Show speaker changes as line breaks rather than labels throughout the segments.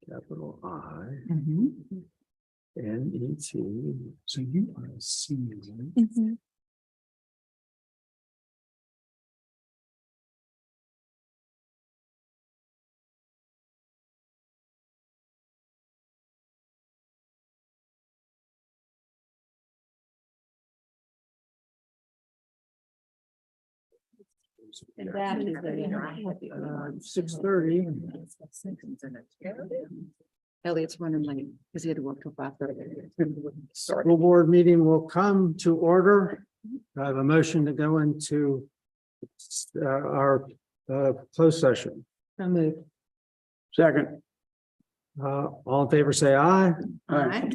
capital I,
Mhm.
N-E-T.
So you are a senior, right?
Mhm.
And that is
6:30.
Elliot's running late because he had to work till 5:30.
School board meeting will come to order. I have a motion to go into our closed session.
So moved.
Second. All in favor, say aye.
Aye.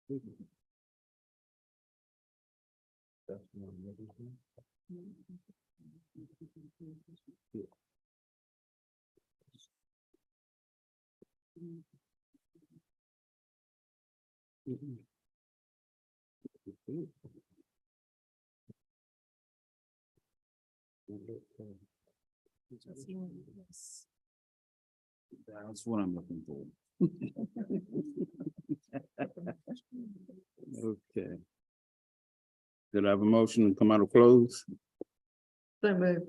That's what I'm looking for. Okay. Did I have a motion to come out of close?
So move.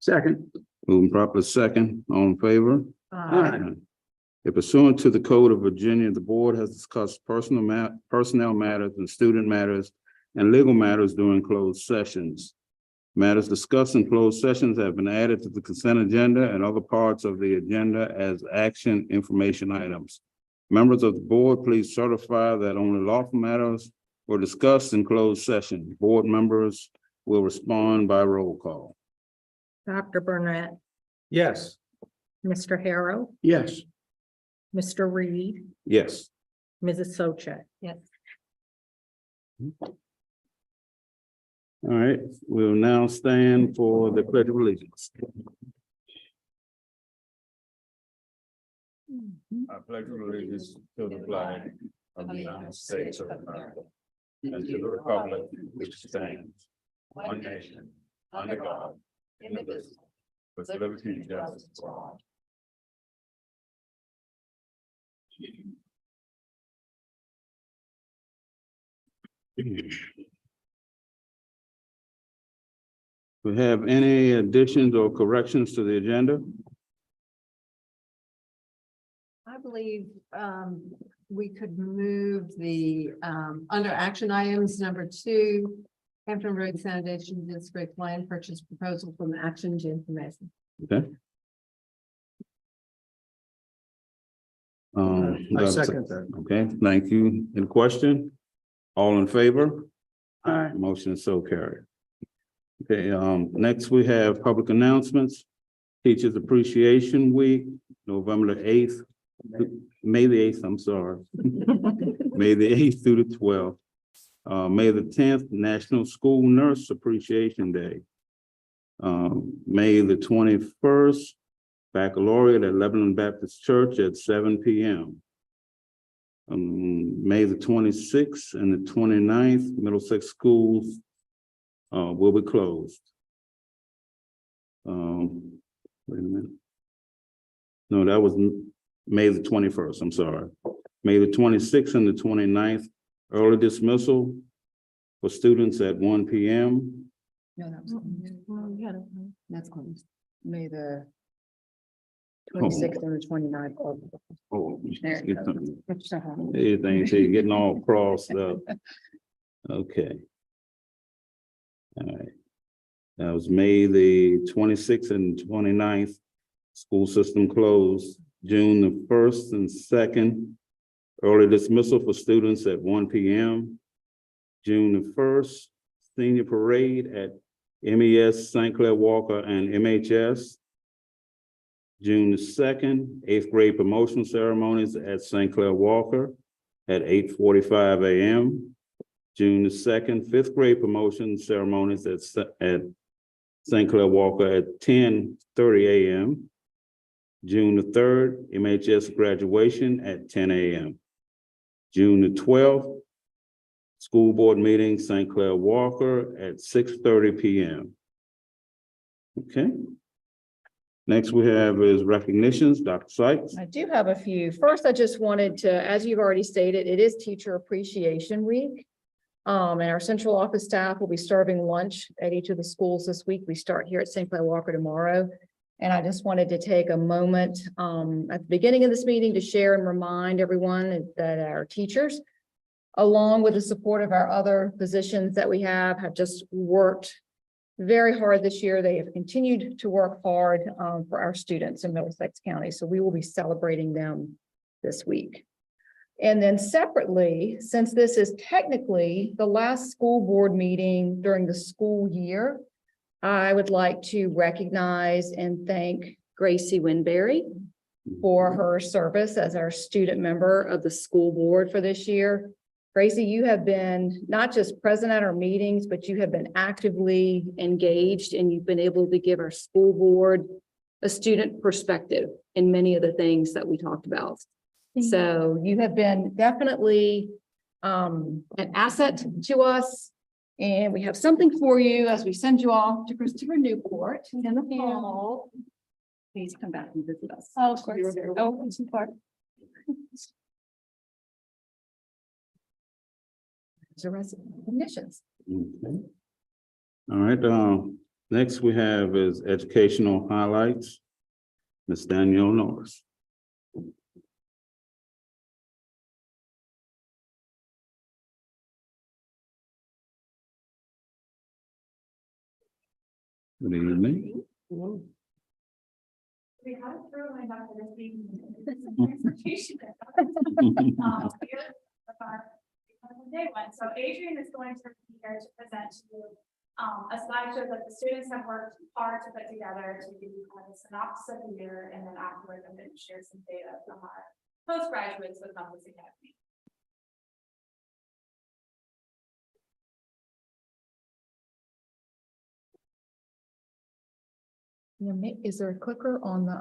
Second.
Moving properly second, all in favor?
Aye.
If pursuant to the Code of Virginia, the board has discussed personnel matters and student matters and legal matters during closed sessions. Matters discussed in closed sessions have been added to the consent agenda and other parts of the agenda as action information items. Members of the board, please certify that only lawful matters were discussed in closed session. Board members will respond by roll call.
Dr. Burnett,
Yes.
Mr. Harrow,
Yes.
Mr. Reed,
Yes.
Mrs. Sochat.
Yes.
All right, we'll now stand for the pledge of allegiance. I pledge allegiance to the flag of the United States of America and to the republic which stands one nation under God, indivisible, with liberty and justice for all. We have any additions or corrections to the agenda?
I believe we could move the under action items, number 2, Hampton Road Sanitation District land purchase proposal from action to information.
Okay.
I second that.
Okay, thank you. Any question? All in favor?
Aye.
Motion is so carried. Okay, next we have public announcements. Teachers Appreciation Week, November the 8th, May the 8th, I'm sorry. May the 8th through the 12th. May the 10th, National School Nurse Appreciation Day. May the 21st, Baccalaureate at Lebanon Baptist Church at 7 p.m. May the 26th and the 29th, Middlesex schools will be closed. Wait a minute. No, that was May the 21st, I'm sorry. May the 26th and the 29th, early dismissal for students at 1 p.m.
No, that was. That's closed. May the
Oh.
26th and the 29th.
Oh,
There you go.
everything, so you're getting all crossed up. Okay. All right. That was May the 26th and 29th. School system closed. June the 1st and 2nd. Early dismissal for students at 1 p.m. June the 1st, senior parade at MES, St. Clair Walker, and MHS. June the 2nd, 8th grade promotion ceremonies at St. Clair Walker at 8:45 a.m. June the 2nd, 5th grade promotion ceremonies at St. Clair Walker at 10:30 a.m. June the 3rd, MHS graduation at 10 a.m. June the 12th, school board meeting, St. Clair Walker at 6:30 p.m. Okay. Next we have is recognitions, Dr. Sykes.
I do have a few. First, I just wanted to, as you've already stated, it is Teacher Appreciation Week. And our central office staff will be serving lunch at each of the schools this week. We start here at St. Clair Walker tomorrow. And I just wanted to take a moment at the beginning of this meeting to share and remind everyone that our teachers, along with the support of our other positions that we have just worked very hard this year. They have continued to work hard for our students in Middlesex County. So we will be celebrating them this week. And then separately, since this is technically the last school board meeting during the school year, I would like to recognize and thank Gracie Winberry. for her service as our student member of the school board for this year. Gracie, you have been not just present at our meetings, but you have been actively engaged and you've been able to give our school board a student perspective in many of the things that we talked about. So you have been definitely an asset to us. And we have something for you as we send you off to Christopher Newport in the fall. Please come back and visit us.
Oh, of course. Oh, too far.
The rest of the conditions.
Okay. All right, next we have is educational highlights. Ms. Danielle Norris. Good evening.
We had a through line after this meeting. Transportation. Here, with our day one. So Adrian is going to be here to present to you a slideshow that the students have worked hard to put together to give you kind of a synopsis of the year, and then afterwards I'm going to share some data from our postgraduates with Compass Academy.
Yeah, is there a clicker on the,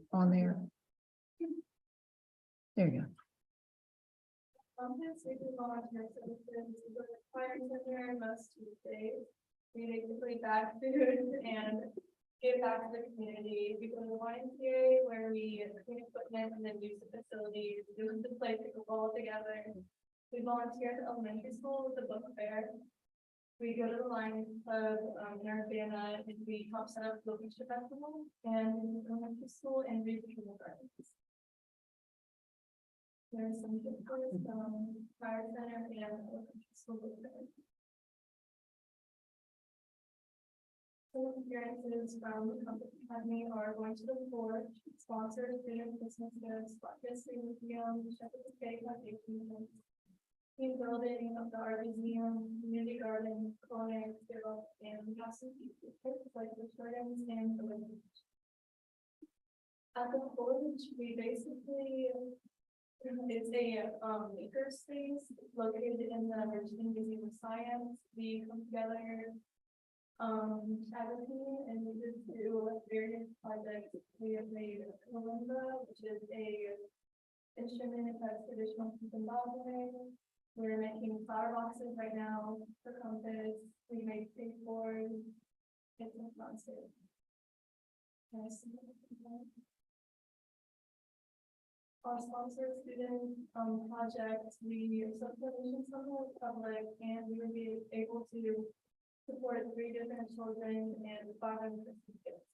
on there? There you go.
Compass, we do volunteer services, we go to the choir center most Tuesdays. We basically bag food and give back to the community. We go to the YMCA where we clean equipment and then use the facilities, do the play pickleball together. We volunteer at the elementary school with the book fair. We go to the Lions Club in Urbana and we help set up the Beach Festival and elementary school and read the gardens. There's some pictures choir center and elementary school. Some experiences from the Compass Academy are going to the Forge, sponsored student Christmas gifts, Black History Museum, Shepherd's Bay Foundation, team building of the art museum, community garden, culinary skill, and we have some pieces like the gardens and the women. At the Forge, we basically it's a maker space located in the Virginia Museum of Science. We come together as a team and we just do various projects. We have made a kalimba, which is a instrument that's traditional from Zimbabwe. We're making flower boxes right now for Compass. We make skateboards. It's a fun stage. Yes. Our sponsored student project, we subdivision some of the public and we will be able to support 3 different children and 550 kids.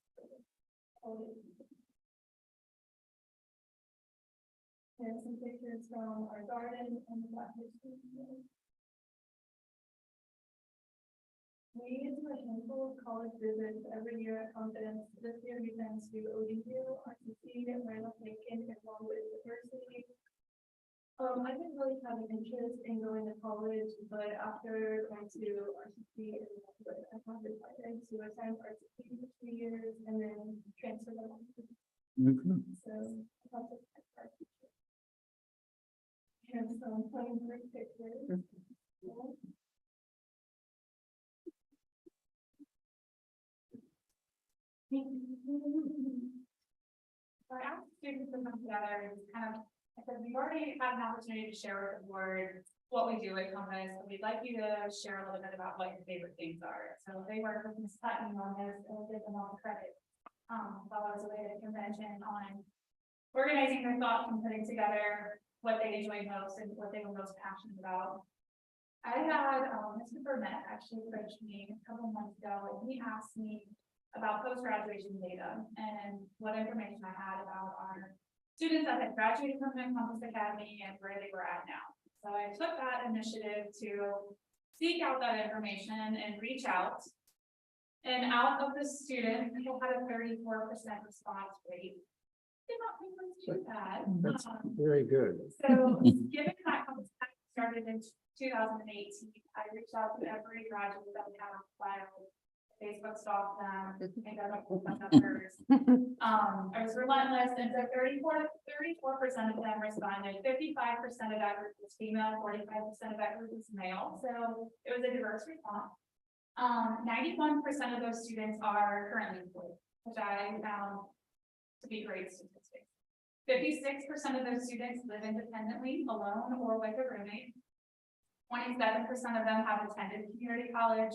Here's some pictures from our garden and the Black History Museum. We do a handful of college visits every year at Confidence. This year we've been to ODU, RTC, Randall Lincoln, and Longwood University. I didn't really have an interest in going to college, but after going to RTC and Longwood, I have decided to attend RTC for 2 years and then transfer to Longwood. So that's a here's some plain brick pictures. So I asked students to come together and kind of, I said, we've already had an opportunity to share with the board what we do at Compass, but we'd like you to share a little bit about what your favorite things are. So they work with Ms. Putnam on this and we'll give them all the credit. While I was away at a convention on organizing their thoughts and putting together what they enjoy most and what they were most passionate about. I had Mr. Burnett actually approached me a couple months ago and he asked me about post-graduation data and what information I had about our students that had graduated from the Compass Academy and where they were at now. So I took that initiative to seek out that information and reach out. And out of the students, people had a 34% response rate. Did not think it was too bad.
That's very good.
So given that Compass Academy started in 2018, I reached out to every graduate that we had on file Facebook stalked them, and got up with my numbers. I was relentless, and so 34% of them responded, 55% of that group was female, 45% of that group was male, so it was a diverse response. 91% of those students are currently employed, which I found to be great statistics. 56% of those students live independently, alone, or with a roommate. 27% of them have attended community college,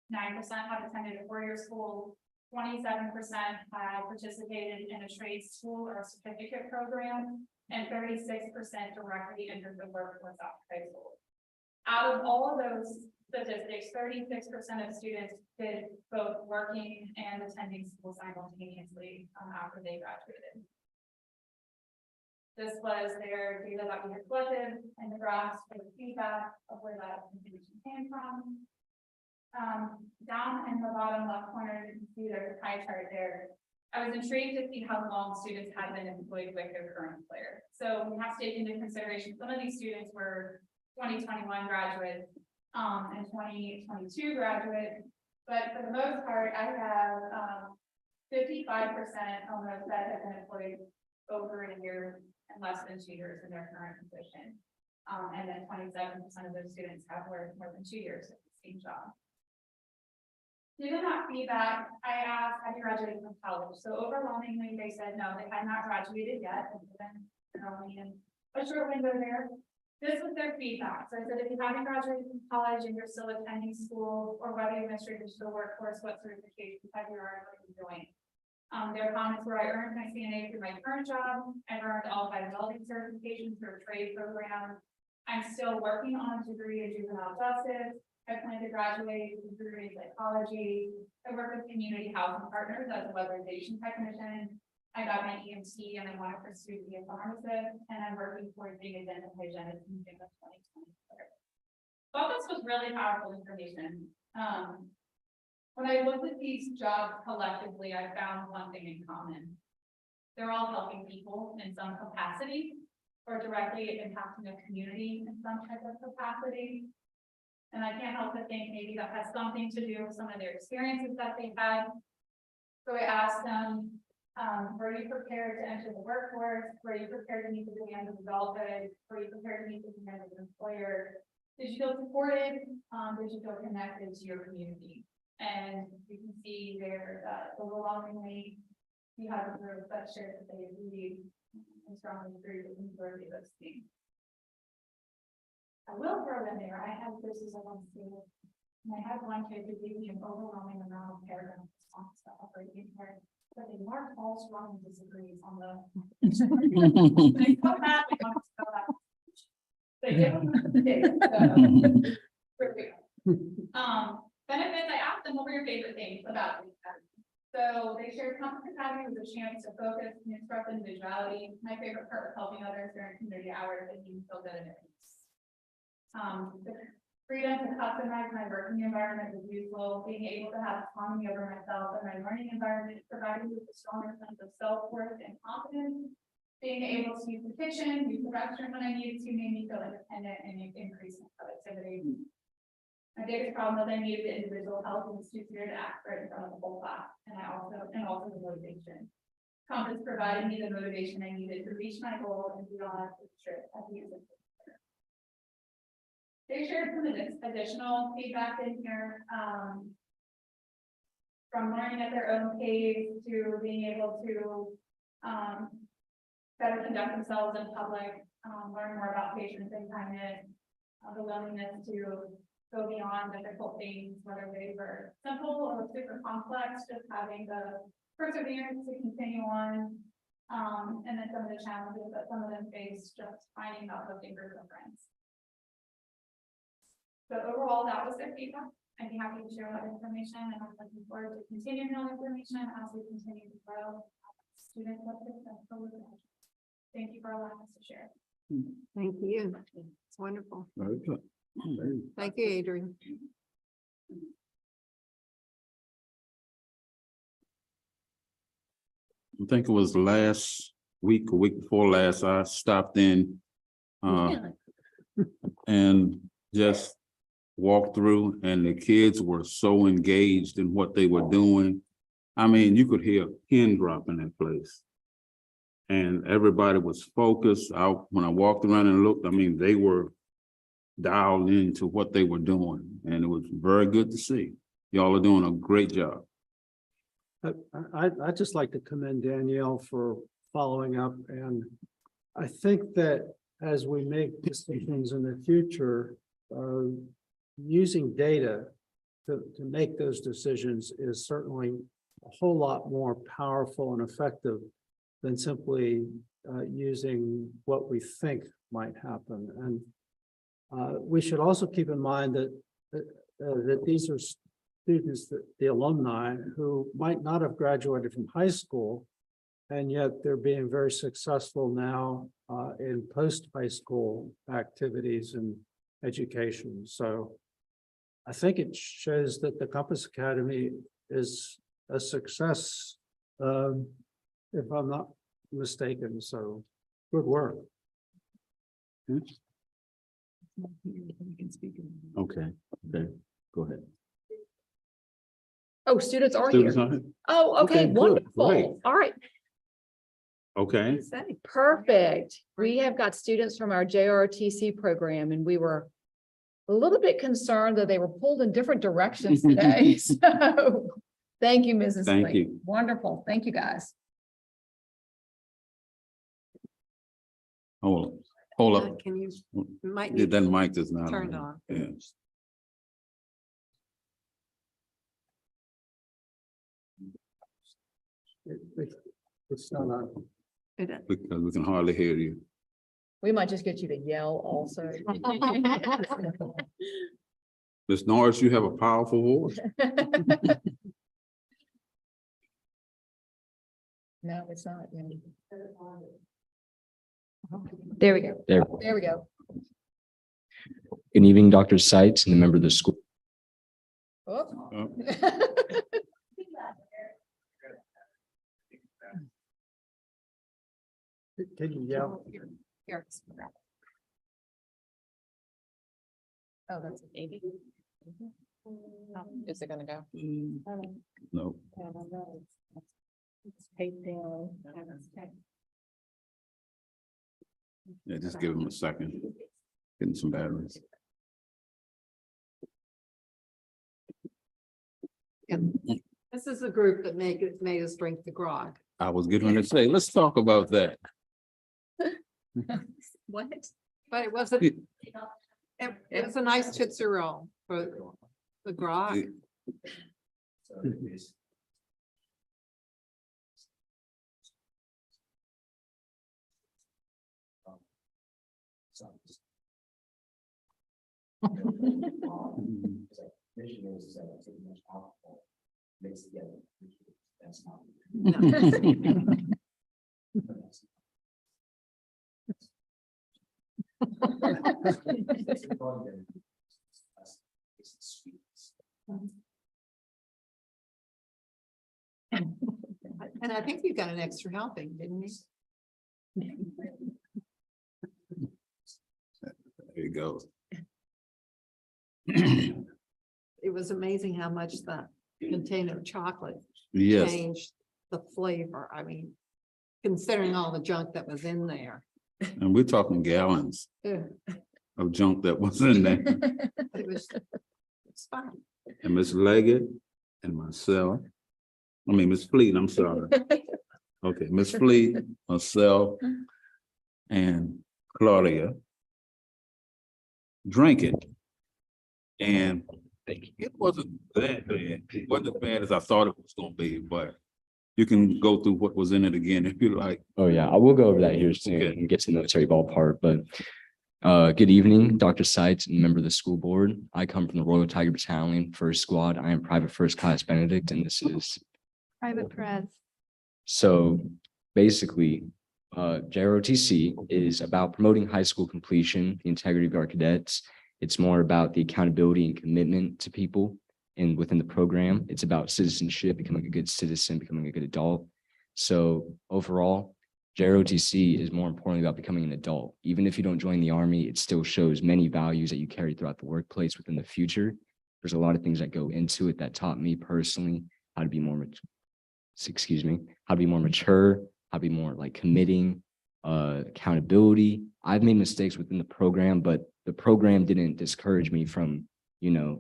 9% have attended a four-year school, 27% have participated in a trade school or certificate program, and 36% directly entered the workforce after high school. Out of all of those statistics, 36% of students did both working and attending school simultaneously after they graduated. This was their data that we had collected and the graphs for the feedback of where that information came from. Down in the bottom left corner, you can see there's a pie chart there. I was intrigued to see how long students had been employed with their current employer. So we have to take into consideration some of these students were 2021 graduates and 2022 graduates, but for the most part, I have 55% almost that have been employed over a year and less than 2 years in their current position. And then 27% of those students have worked more than 2 years at the same job. Given that feedback, I asked, have you graduated from college? So overwhelmingly, they said no, they had not graduated yet. They're only in a short window there. This was their feedback. So I said, if you haven't graduated from college and you're still attending school, or whether you've entered into the workforce, what certifications have you already doing? Their comments were, I earned my CNA through my current job. I've earned all 5 welding certifications through a trade program. I'm still working on a degree in juvenile justice. I plan to graduate with a degree in psychology. I work with community housing partners as a weatherization technician. I got my EMT and I want to pursue to be a pharmacist, and I'm working towards being a dental hygienist in June of 2024. Thought this was really powerful information. When I looked at these jobs collectively, I found one thing in common. They're all helping people in some capacity or directly impacting a community in some type of capacity. And I can't help but think maybe that has something to do with some of their experiences that they've had. So I asked them, were you prepared to enter the workforce? Were you prepared to meet the demands of adulthood? Were you prepared to meet the demands of an employer? Did you feel supported? Did you feel connected to your community? And you can see there that overwhelmingly, you have a group that shares that they agree and strongly agree with the majority of those things. I will throw in there, I have this as a one student, and I had one kid who gave me an overwhelming amount of paragraph response to operating here, but they marked all strong disagrees on the. They come back, they want to spell out. They give them the data, so. Benefits, I asked them what were your favorite things about the academy. So they shared Compass Academy was a chance to focus and express individuality. My favorite part was helping others during community hours and being feel good in their peace. The freedom to customize my working environment was useful. Being able to have autonomy over myself and my learning environment provided me with a stronger sense of self-worth and confidence. Being able to use the kitchen, use the restroom when I needed to, made me feel independent and increase my productivity. My biggest problem was I needed the individual help and was too scared to ask for it in front of the whole class, and also the motivation. Compass provided me the motivation I needed to reach my goal and beyond the trip at the end of the year. They shared some additional feedback in here, from learning at their own pace to being able to better conduct themselves in public, learn more about patience and kindness, the willingness to go beyond difficult things, whether they were simple or super complex, just having the perseverance to continue on. And then some of the challenges that some of them face, just finding out what they group of friends. So overall, that was their feedback. I'd be happy to share that information, and I'm looking forward to continuing that information as we continue to grow student success. Thank you for allowing us to share.
Thank you. It's wonderful.
Very good.
Thank you, Adrian.
I think it was last week, a week before last, I stopped in and just walkthrough, and the kids were so engaged in what they were doing. I mean, you could hear a pin drop in that place. And everybody was focused out. When I walked around and looked, I mean, they were dialed into what they were doing, and it was very good to see. Y'all are doing a great job.
I'd just like to commend Danielle for following up, and I think that as we make decisions in the future, using data to make those decisions is certainly a whole lot more powerful and effective than simply using what we think might happen. And we should also keep in mind that these are students, that the alumni who might not have graduated from high school, and yet they're being very successful now in post-high school activities and education. So I think it shows that the Compass Academy is a success, if I'm not mistaken. So good work.
Okay, go ahead.
Oh, students are
Students
here.
on it?
Oh, okay,
Okay, good, great.
wonderful. All right,
Okay,
perfect. We have got students from our JROTC program, and we were a little bit concerned that they were pulled in different directions today. So thank you, Mrs.
Thank
Lee.
you.
Wonderful. Thank you, guys.
hold up.
Can you, might
Yeah,
need
that mic is not
turned on.
Yeah.
It's not on.
Because we can hardly hear you.
We might just get you to yell also.
Ms. Norris, you have a powerful voice.
No, it's not. There we go.
There.
There we go.
Good evening, Dr. Seitz and the member of the school.
Oh.
Oh.
Can you yell?
Here. Oh, that's an 80. Is it gonna go?
No,
It's taped down.
yeah, just give him a second. Getting some batteries.
This is the group that made us drink the grog.
I was getting ready to say, let's talk about that.
What?
But it wasn't, it was a nice Tootsie Roll for the grog. And I think you got an extra helping, didn't you?
There you go.
It was amazing how much the container of chocolate
Yes,
changed the flavor. I mean, considering all the junk that was in there.
and we're talking gallons
Ugh,
of junk that was in there.
It was, it's fine.
And Miss Leggett and myself, I mean, Miss Fleet, I'm sorry. Okay, Miss Fleet, myself, and Claudia drank it. And it wasn't that bad. It wasn't as bad as I thought it was gonna be, but you can go through what was in it again if you like.
Oh, yeah, I will go over that here soon
Okay.
and get to the military ball part, but good evening, Dr. Seitz and member of the school board. I come from the Royal Tiger Battalion, First Squad. I am Private First Class Benedict, and this is
Private Press.
so basically, JROTC is about promoting high school completion, the integrity of our cadets. It's more about the accountability and commitment to people and within the program. It's about citizenship, becoming a good citizen, becoming a good adult. So overall, JROTC is more importantly about becoming an adult. Even if you don't join the Army, it still shows many values that you carry throughout the workplace within the future. There's a lot of things that go into it that taught me personally how to be more, how to be more mature, how to be more like committing, accountability. I've made mistakes within the program, but the program didn't discourage me from,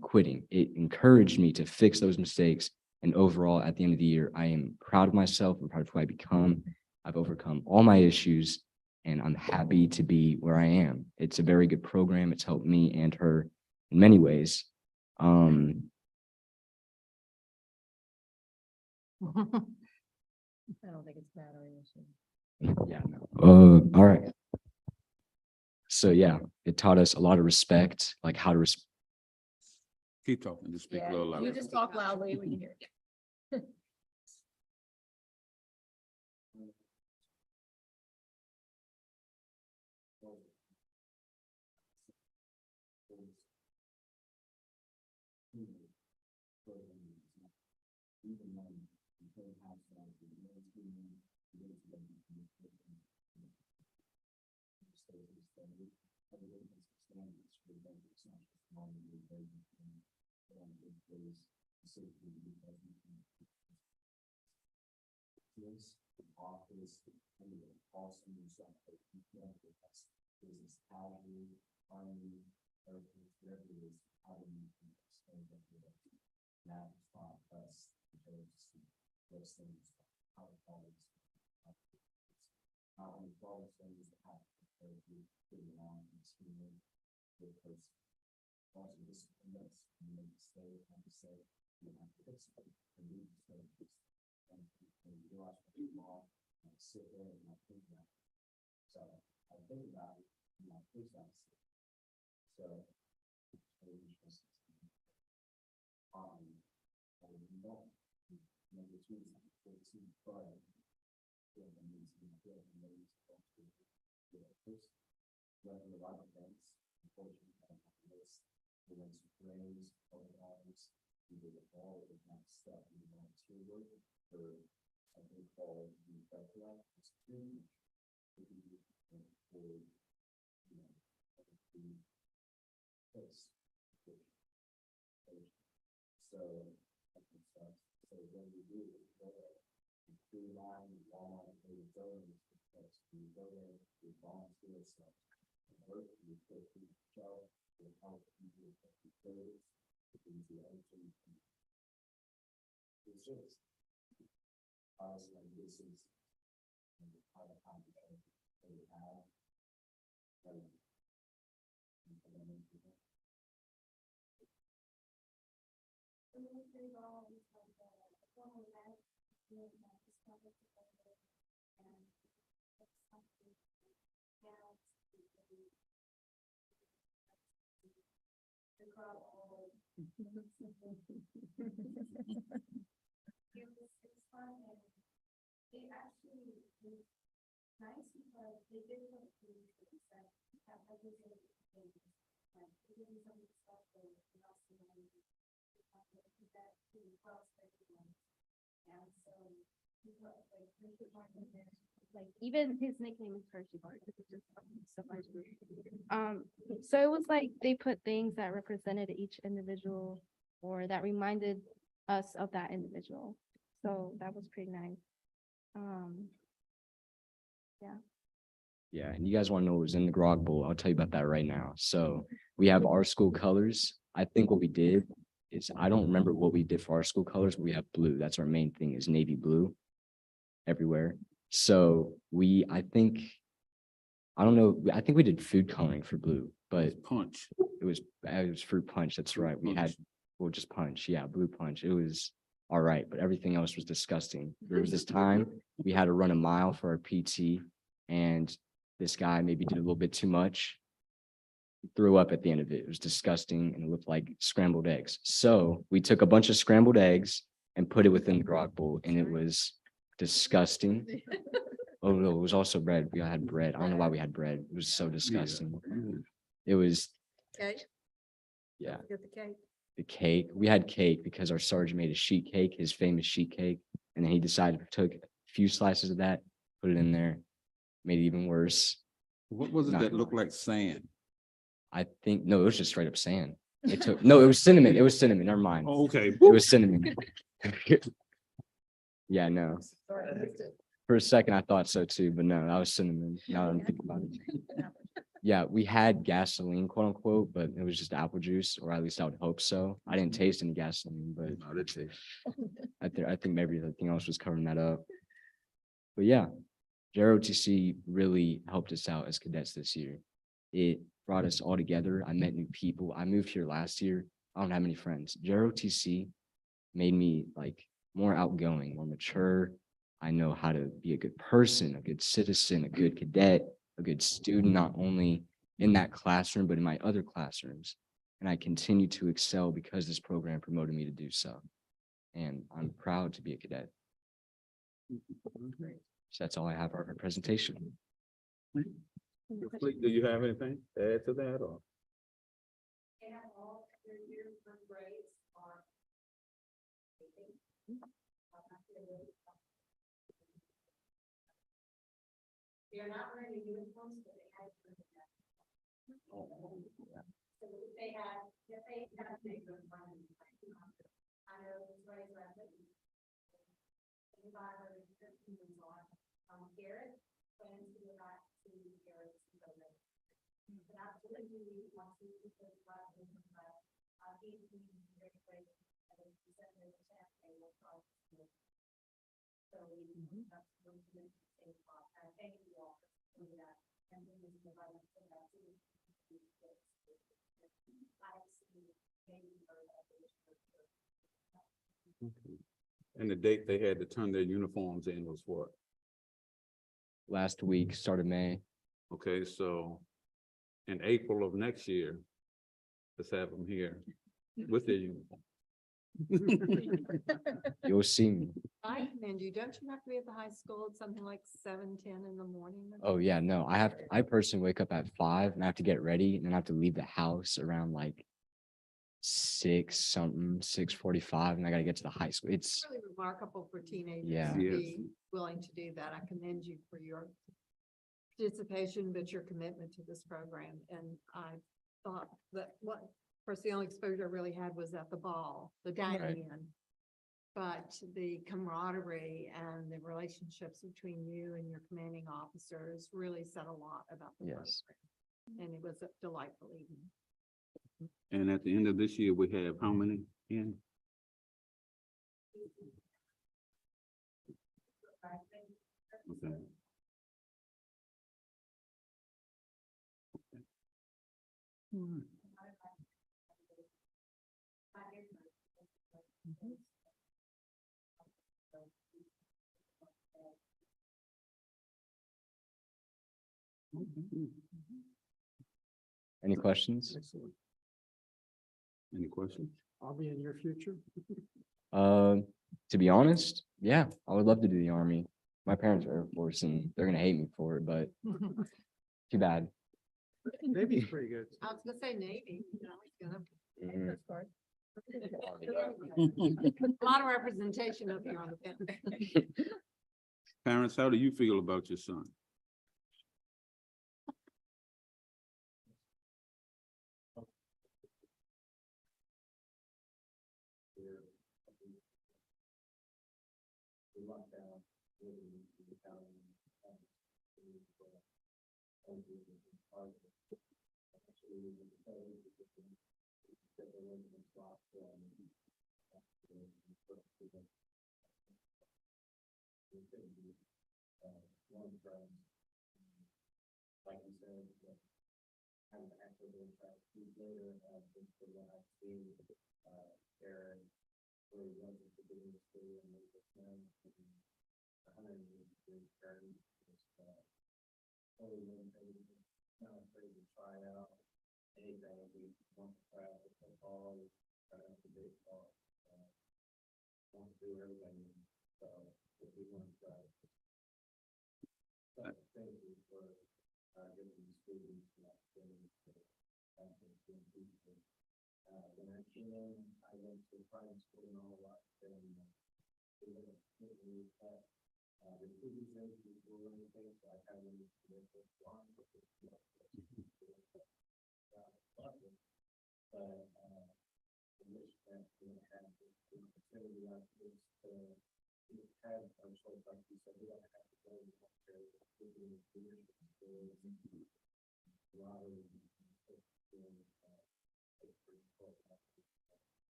quitting. It encouraged me to fix those mistakes. And overall, at the end of the year, I am proud of myself. I'm proud of who I become. I've overcome all my issues, and I'm happy to be where I am. It's a very good program. It's helped me and her in many ways.
I don't think it's battery issue.
Yeah. No. All right. So yeah, it taught us a lot of respect, like how to
Keep talking, just speak a little
You
louder.
just talk loudly, we can hear you.
Like even his nickname is Hershey Bar. So it was like they put things that represented each individual or that reminded us of that individual. So that was pretty nice.
Yeah, and you guys want to know what was in the grog bowl? I'll tell you about that right now. So we have our school colors. I think what we did is, I don't remember what we did for our school colors, but we have blue. That's our main thing, is navy blue everywhere. So I think we did food coloring for blue, but
Punch.
it was fruit punch. That's right. We had,
Punch.
well, just punch. Yeah, blue punch. It was all right, but everything else was disgusting. There was this time we had to run a mile for our PT, and this guy maybe did a little bit too much. He threw up at the end of it. It was disgusting and it looked like scrambled eggs. So we took a bunch of scrambled eggs and put it within the grog bowl, and it was disgusting. Oh no, it was also bread. We had bread. I don't know why we had bread. It was so disgusting. It was,
Okay.
yeah.
Get the cake.
The cake. We had cake because our sergeant made a sheet cake, his famous sheet cake. And then he decided to take a few slices of that, put it in there. made it even worse.
What was it
Not
that
gonna
looked
lie.
like sand?
I think, no, it was just straight up sand. It took, no, it was cinnamon. It was cinnamon. Never mind.
Oh, okay.
It was cinnamon. Yeah, no. For a second, I thought so too, but no, that was cinnamon. Now that I'm thinking about it. Yeah, we had gasoline, quote unquote, but it was just apple juice, or at least I would hope so. I didn't taste any gasoline, but
No, that's it.
I think maybe everything else was covering that up. But yeah, JROTC really helped us out as cadets this year. It brought us all together. I met new people. I moved here last year. I don't have many friends. JROTC made me like more outgoing, more mature. I know how to be a good person, a good citizen, a good cadet, a good student, not only in that classroom, but in my other classrooms. And I continue to excel because this program promoted me to do so. And I'm proud to be a cadet. So that's all I have for our presentation.
Fleet, do you have anything to add to that or?
They're not wearing the uniforms, but they had. So if they had, they could run. I know it's right around it. Anybody who's 15 years on, Garrett, plans to go back to Garrett's program. But absolutely, once we get the class, he's very great. And then he said there's a chance they will try to do it. So we, that's going to be the same spot. And thank you all for doing that. And then we can invite them to that too.
And the date they had to turn their uniforms in was what?
Last week, start of May.
Okay, so in April of next year, let's have them here with their uniform.
You'll see me.
I commend you. Don't you have to be at the high school at something like 7:10 in the morning?
Oh yeah, no, I personally wake up at 5 and I have to get ready and then I have to leave the house around like 6:45, and I gotta get to the high school. It's
Really remarkable for teenagers
Yeah.
to
Yes.
be willing to do that. I commend you for your participation, but your commitment to this program. And I thought that what, of course, the only exposure I really had was at the ball, the dining in. But the camaraderie and the relationships between you and your commanding officers really said a lot about the program.
Yes.
And it was a delightful evening.
And at the end of this year, we have how many in? Okay.
Any questions?
Excellent.
Any questions?
I'll be in your future.
To be honest, yeah, I would love to do the Army. My parents are Air Force and they're gonna hate me for it, but too bad.
Navy's pretty good.
I was gonna say Navy, you know, it's gonna.
Mhm.
A lot of representation up here on the bench.
Parents, how do you feel about your son?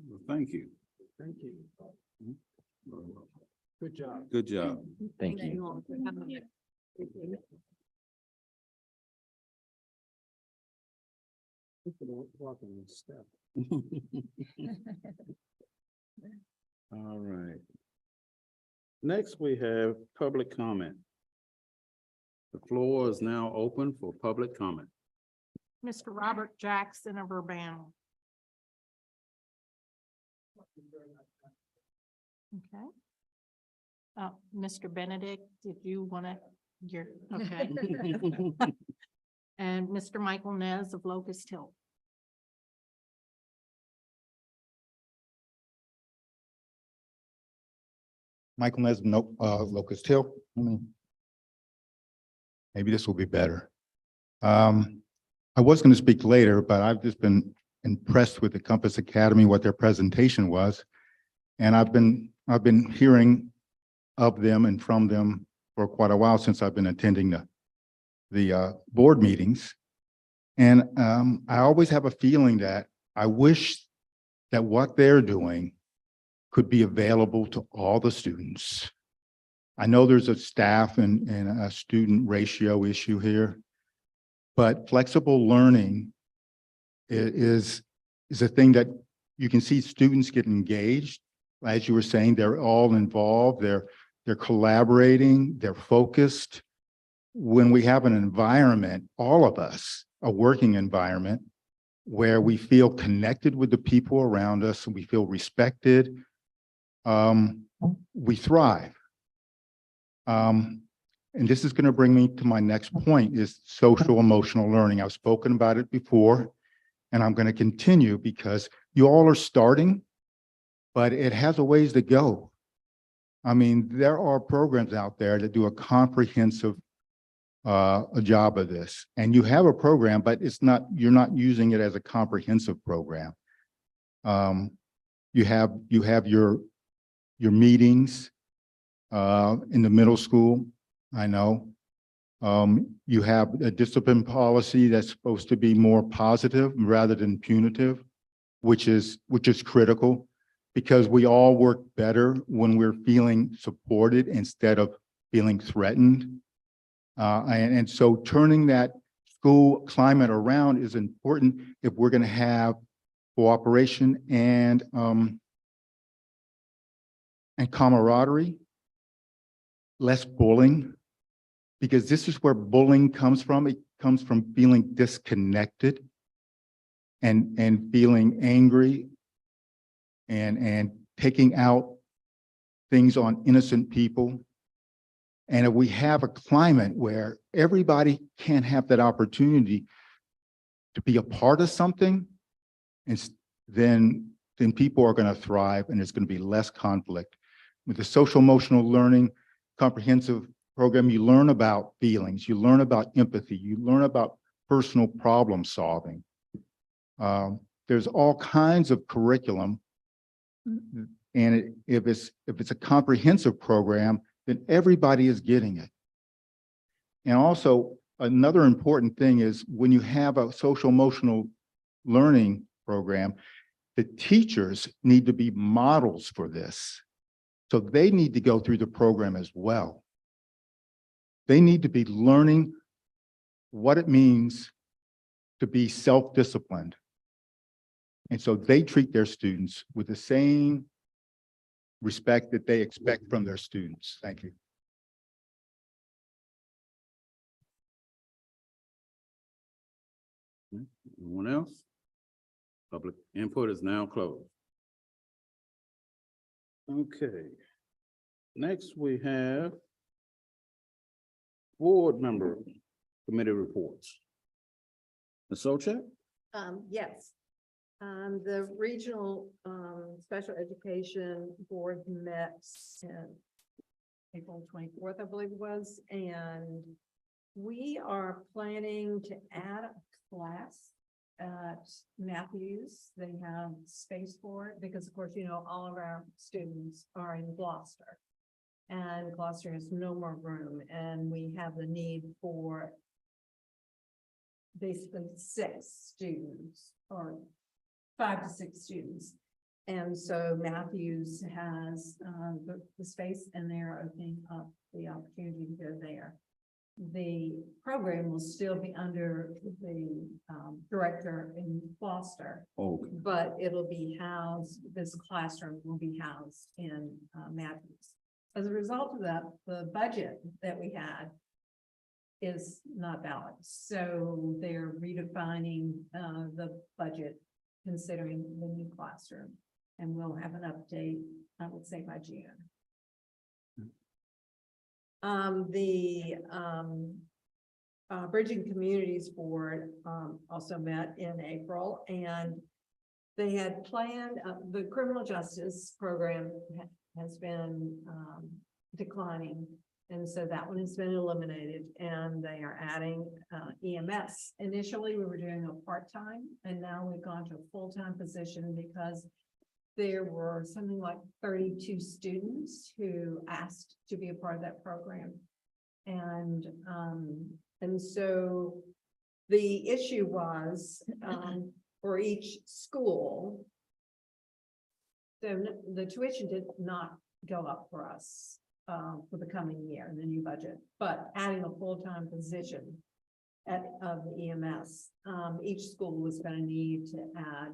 Well, thank you.
Thank you. Good job.
Good job.
Thank you.
all for coming here.
People don't walk on this step.
All right. Next, we have public comment. The floor is now open for public comment.
Mr. Robert Jackson of Urbana. Okay. Mr. Benedict, did you want to, you're, okay. And Mr. Michael Nez of Locust Hill.
Michael Nes, no, Locust Hill. Maybe this will be better. I was going to speak later, but I've just been impressed with the Compass Academy, what their presentation was. And I've been hearing of them and from them for quite a while since I've been attending the board meetings. And I always have a feeling that I wish that what they're doing could be available to all the students. I know there's a staff and a student ratio issue here, but flexible learning is a thing that you can see students get engaged. As you were saying, they're all involved, they're collaborating, they're focused. When we have an environment, all of us, a working environment, where we feel connected with the people around us and we feel respected, we thrive. And this is going to bring me to my next point, is social emotional learning. I've spoken about it before, and I'm going to continue because you all are starting, but it has a ways to go. I mean, there are programs out there that do a comprehensive a job of this, and you have a program, but you're not using it as a comprehensive program. You have your meetings in the middle school. I know you have a discipline policy that's supposed to be more positive rather than punitive, which is critical, because we all work better when we're feeling supported instead of feeling threatened. And so turning that school climate around is important if we're going to have cooperation and camaraderie, less bullying, because this is where bullying comes from. It comes from feeling disconnected and feeling angry and taking out things on innocent people. And if we have a climate where everybody can have that opportunity to be a part of something, then people are going to thrive and there's going to be less conflict. With the social emotional learning comprehensive program, you learn about feelings, you learn about empathy, you learn about personal problem solving. There's all kinds of curriculum, and if it's a comprehensive program, then everybody is getting it. And also, another important thing is when you have a social emotional learning program, the teachers need to be models for this. So they need to go through the program as well. They need to be learning what it means to be self-disciplined. And so they treat their students with the same respect that they expect from their students. Thank you.
Anyone else? Public input is now closed. Okay. Next, we have board member committee reports. Ms. Solchek?
Yes. The regional, special education board met in April 24th, I believe it was, and we are planning to add a class at Matthews. They have space for it because, of course, you know, all of our students are in Gloucester. And Gloucester has no more room, and we have the need for basically 6 students or 5 to 6 students. And so Matthews has the space, and they're opening up the opportunity to go there. The program will still be under the director in Gloucester,
Okay.
but it'll be housed, this classroom will be housed in Matthews. As a result of that, the budget that we had is not balanced. So they're redefining the budget considering the new classroom. And we'll have an update, I would say, by June. Bridging Communities Board also met in April, and they had planned, the criminal justice program has been declining. And so that one has been eliminated, and they are adding EMS. Initially, we were doing a part-time, and now we've gone to a full-time position because there were something like 32 students who asked to be a part of that program. And so the issue was for each school, so the tuition did not go up for us for the coming year in the new budget, but adding a full-time position of the EMS, each school was going to need to add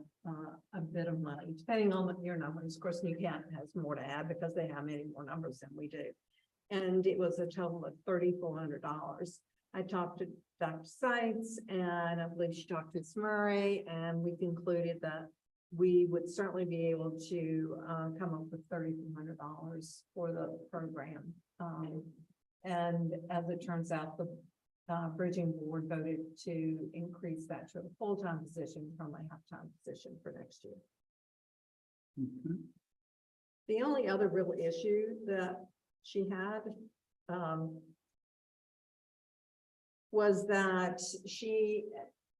a bit of money, depending on your numbers. Of course, New Kent has more to add because they have many more numbers than we do. And it was a total of $3,400. I talked to Dr. Seitz, and I believe she talked to Ms. Murray, and we concluded that we would certainly be able to come up with $3,400 for the program. And as it turns out, the Bridging Board voted to increase that to a full-time position from a half-time position for next year.
Mhm.
The only other real issue that she had was that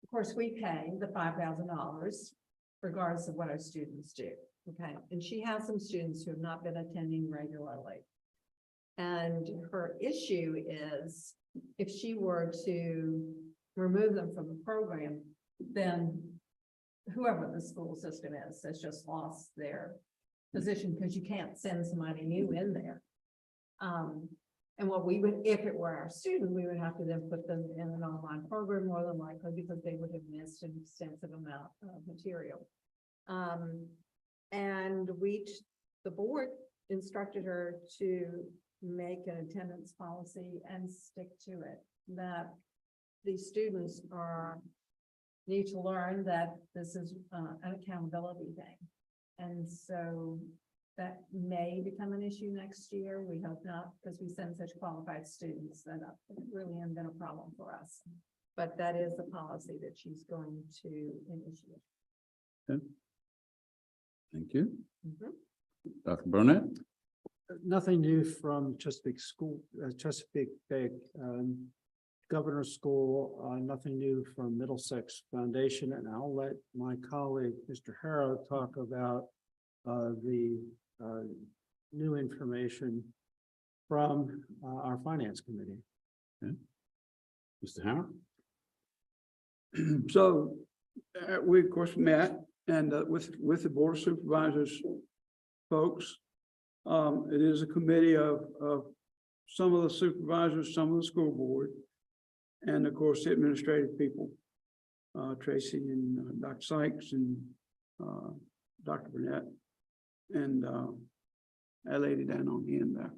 of course, we pay the $5,000 regardless of what our students do, okay? And she has some students who have not been attending regularly. And her issue is if she were to remove them from the program, then whoever the school system is has just lost their position because you can't send somebody new in there. And what we would, if it were our student, we would have to then put them in an online program more than likely because they would have missed an extensive amount of material. And the board instructed her to make an attendance policy and stick to it, that these students need to learn that this is an accountability thing. And so that may become an issue next year. We hope not, because we send such qualified students that it really hasn't been a problem for us. But that is the policy that she's going to initiate.
Okay. Thank you.
Mhm.
Dr. Burnett?
Nothing new from Chesapeake Bay Governor's School, nothing new from Middlesex Foundation, and I'll let my colleague, Mr. Harrow, talk about the new information from our Finance Committee.
Mr. Howard?
So we of course met and with the Board of Supervisors folks. It is a committee of some of the supervisors, some of the school board, and of course the administrative people, Tracy and Dr. Sykes and Dr. Burnett and that lady down on the end there.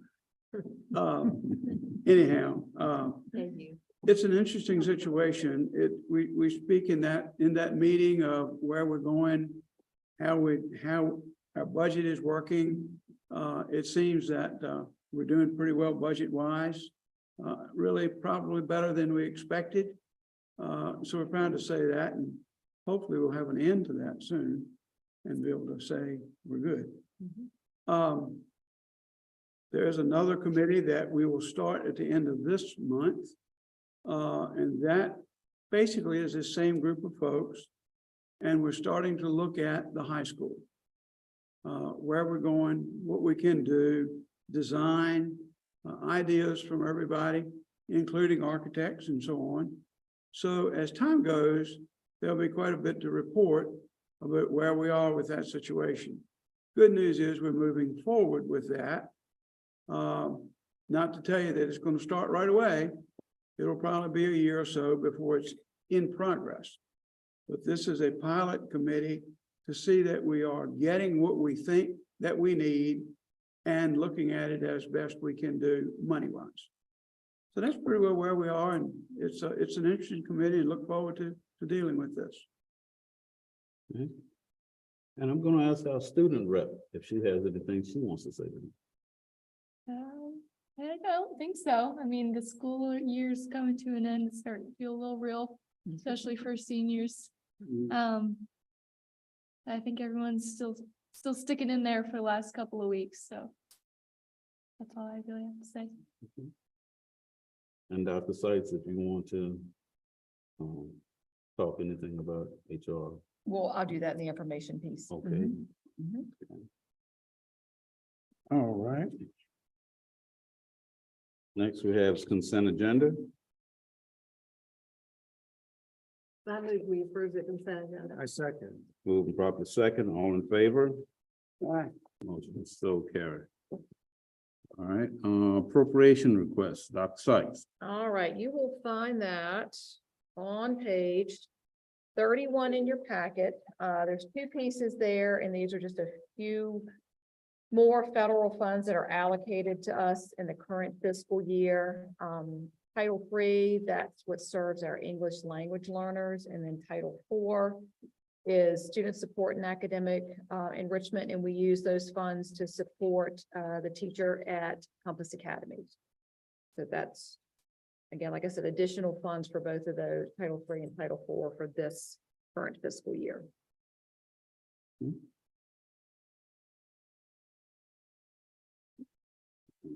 Anyhow,
Thank you.
it's an interesting situation. We speak in that meeting of where we're going, how our budget is working. It seems that we're doing pretty well budget wise, really probably better than we expected. So we're proud to say that. And hopefully we'll have an end to that soon and be able to say we're good. There's another committee that we will start at the end of this month. And that basically is the same group of folks. And we're starting to look at the high school. Where we're going, what we can do, design, ideas from everybody, including architects and so on. So as time goes, there'll be quite a bit to report about where we are with that situation. Good news is we're moving forward with that. Not to tell you that it's going to start right away. It'll probably be a year or so before it's in progress. But this is a pilot committee to see that we are getting what we think that we need and looking at it as best we can do money-wise. So that's pretty well where we are, and it's an interesting committee, and look forward to dealing with this.
Okay. And I'm gonna ask our student rep if she has anything she wants to say to me.
I don't think so. I mean, the school year's coming to an end, it's starting to feel a little real, especially for seniors. I think everyone's still sticking in there for the last couple of weeks, so that's all I really have to say.
And Dr. Seitz, if you want to talk anything about HR.
Well, I'll do that in the information piece.
Okay.
Mhm.
All right. Next, we have consent agenda.
I move we approve the consent agenda.
I second.
Moving properly second, all in favor?
Aye.
Motion is so carried. All right, appropriation requests, Dr. Sykes.
All right, you will find that on page 31 in your packet. There's two pieces there, and these are just a few more federal funds that are allocated to us in the current fiscal year. Title III, that's what serves our English language learners, and then Title IV is student support and academic enrichment, and we use those funds to support the teacher at Compass Academy. So that's, again, like I said, additional funds for both of those, Title III and Title IV, for this current fiscal year.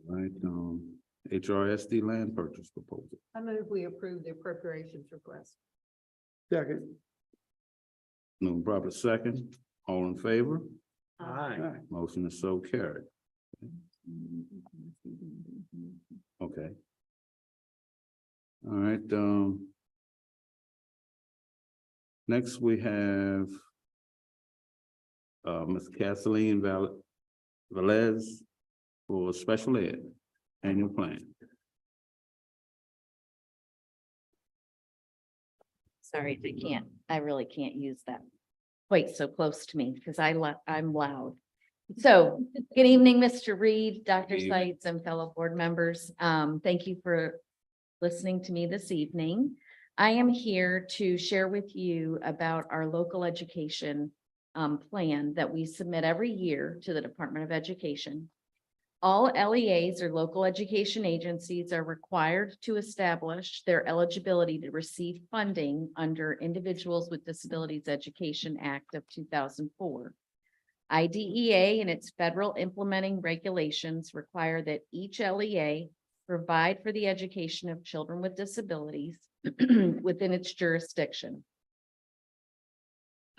All right, HRSD land purchase proposal.
I move we approve the appropriations request.
Second.
Moving properly second, all in favor?
Aye.
Aye.
Motion is so carried. Okay. All right, next we have Ms. Kathleen Velez for special ed annual plan.
Sorry, I really can't use that quite so close to me because I'm loud. So, good evening, Mr. Reed, Dr.
Good evening.
Seitz, and fellow board members. Thank you for listening to me this evening. I am here to share with you about our local education plan that we submit every year to the Department of Education. All LEAs or local education agencies are required to establish their eligibility to receive funding under Individuals with Disabilities Education Act of 2004. IDEA and its federal implementing regulations require that each LEA provide for the education of children with disabilities within its jurisdiction.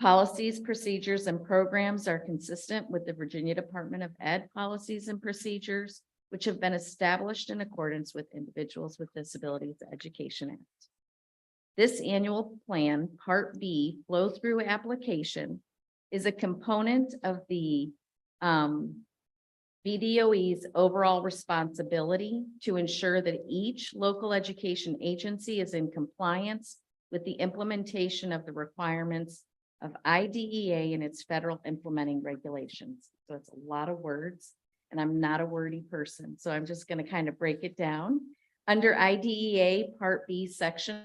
Policies, procedures, and programs are consistent with the Virginia Department of Ed policies and procedures, which have been established in accordance with Individuals with Disabilities Education Act. This annual plan, Part B, flow-through application, is a component of the VDOE's overall responsibility to ensure that each local education agency is in compliance with the implementation of the requirements of IDEA and its federal implementing regulations. So it's a lot of words, and I'm not a wordy person, so I'm just going to kind of break it down. Under IDEA Part B, Section